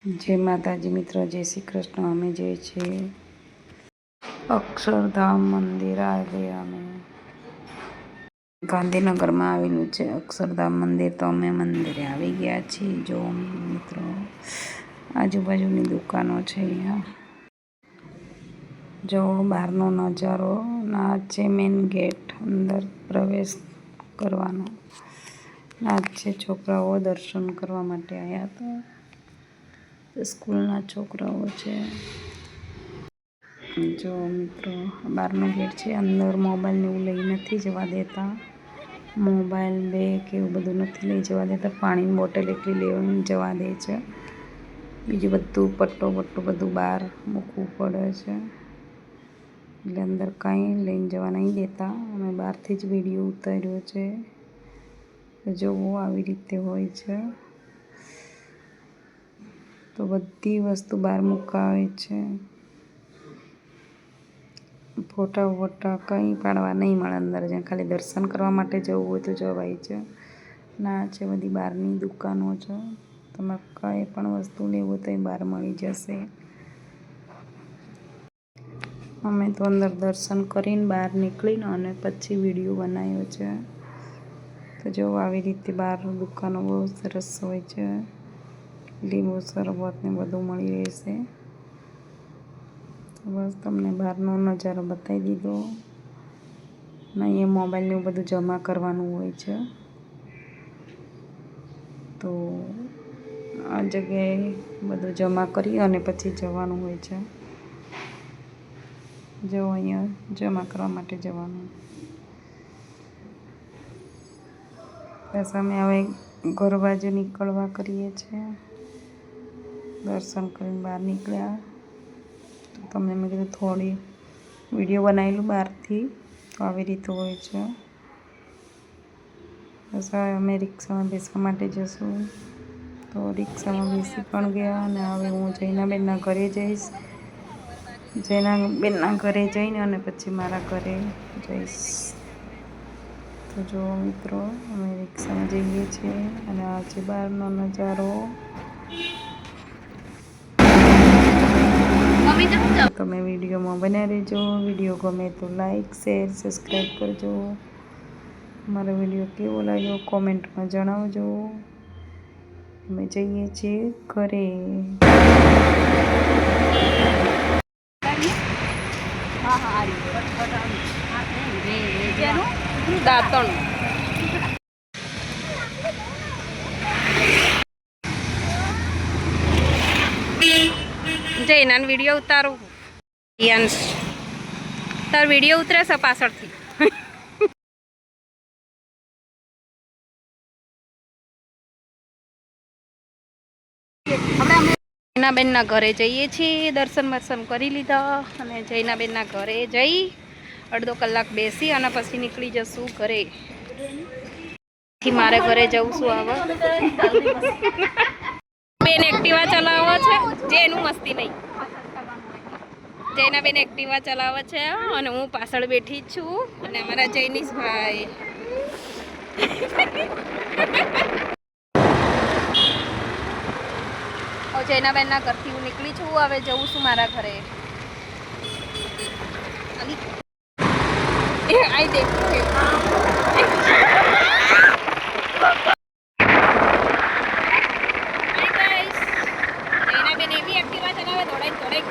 जय माताजी मित्रों, जय श्री कृष्ण। अमे जे छे अक्षरधाम मंदिर आ गया। अमे गांधीनगर में आवेलू छे अक्षरधाम मंदिर। तो अमे मंदिरे आवी गया छीए। जो मित्रों आजूबाजूनी दुकानों छे। अहींया जो बहारनो नजारो ना छे। मेन गेट अंदर प्रवेश करवानो ना छे। छोकराओ दर्शन करवा माटे आया था। स्कूलना छोकराओ छे। जो मित्रों बारनो गेट छे। अंदर मोबाइल ने एवुं लई नथी जवा देता। मोबाइल बेग एवुं बधुं नथी लई जवा देता। पाणीनी बोटल एकली लईने जवा दे छे। बीजुं बधुं पट्टो बट्टो बधुं बहार मूकवुं पड़े छे। એટલે અંદર કાંઈ લઈને જવા નહીં દેતા। અમે બહારથી જ વિડીયો ઉતાર્યો છે। જોવો આવી રીતે હોય છે। તો બધી વસ્તુ બહાર મુકાવે છે। ફોટા વોટા કંઈ પાડવા નહીં મળે અંદર। જ્યાં ખાલી દર્શન કરવા માટે જવું હોય તો જવાય છે। ના છે બધી બહારની દુકાનો છે। તમારે કંઈ પણ વસ્તુ લેવું હોય તો એ બહાર મળી જશે। અમે તો અંદર દર્શન કરીને બહાર નીકળીને અને પછી વિડીયો બનાવ્યો છે। તો જો આવી રીતે બહાર દુકાનો બહુ સરસ હોય છે। લીંબુ શરબત ને બધું મળી રહેશે। તો બસ તમને બહારનો નજારો બતાવી દીધો। અહીં મોબાઈલ ને બધું જમા કરવાનું હોય છે। તો આ જગ્યાએ બધું જમા કરી અને પછી જવાનું હોય છે। જો અહીંયા જમા કરવા માટે જવાનું। બસ અમે હવે ઘર બાજુ નીકળવા કરીએ છીએ। દર્શન કરીને બહાર નીકળ્યા તો તમને મેં કીધું થોડી વિડીયો બનાવેલું બહારથી। તો આવી રીતે હોય છે। બસ હવે અમે રિક્ષામાં બેસવા માટે જશું। તો રિક્ષામાં બેસી પણ ગયા અને હવે હું જૈનાબેનના ઘરે જઈશ। જૈનાબેનના ઘરે જઈને અને પછી મારા ઘરે જઈશ। તો જો મિત્રો અમે રિક્ષામાં જઈએ છીએ અને આ છે બહારનો નજારો। તમે વિડીયોમાં બન્યા રહેજો। વિડીયો ગમે તો લાઈક શેર સબસ્ક્રાઈબ કરજો। મારો વિડીયો કેવો લાગ્યો કોમેન્ટમાં જણાવજો। અમે જઈએ છીએ ઘરે। દાંતણ જૈનાનો વિડીયો ઉતારું। યંશ તાર વિડીયો ઉતરે છે પાછળથી। જૈનાબેનના ઘરે જઈએ છીએ। દર્શન બર્શન કરી લીધા અને જૈનાબેનના ઘરે જઈ અડધો કલાક બેસી અને પછી નીકળી જશું ઘરે। મારે ઘરે જવું છું। હવે બેન એક્ટિવા ચલાવે છે જેનું મસ્તી નહીં। જૈનાબેન એક્ટિવા ચલાવે છે અને હું પાછળ બેઠી છું અને અમારા જૈનીશભાઈ જૈનાબેનના ઘરથી હું નીકળી છું। હવે જવું છું મારા ઘરે। આઈ દેખ જૈનાબેન એવી એક્ટિવા ચલાવે દોડાઈ દોડાઈ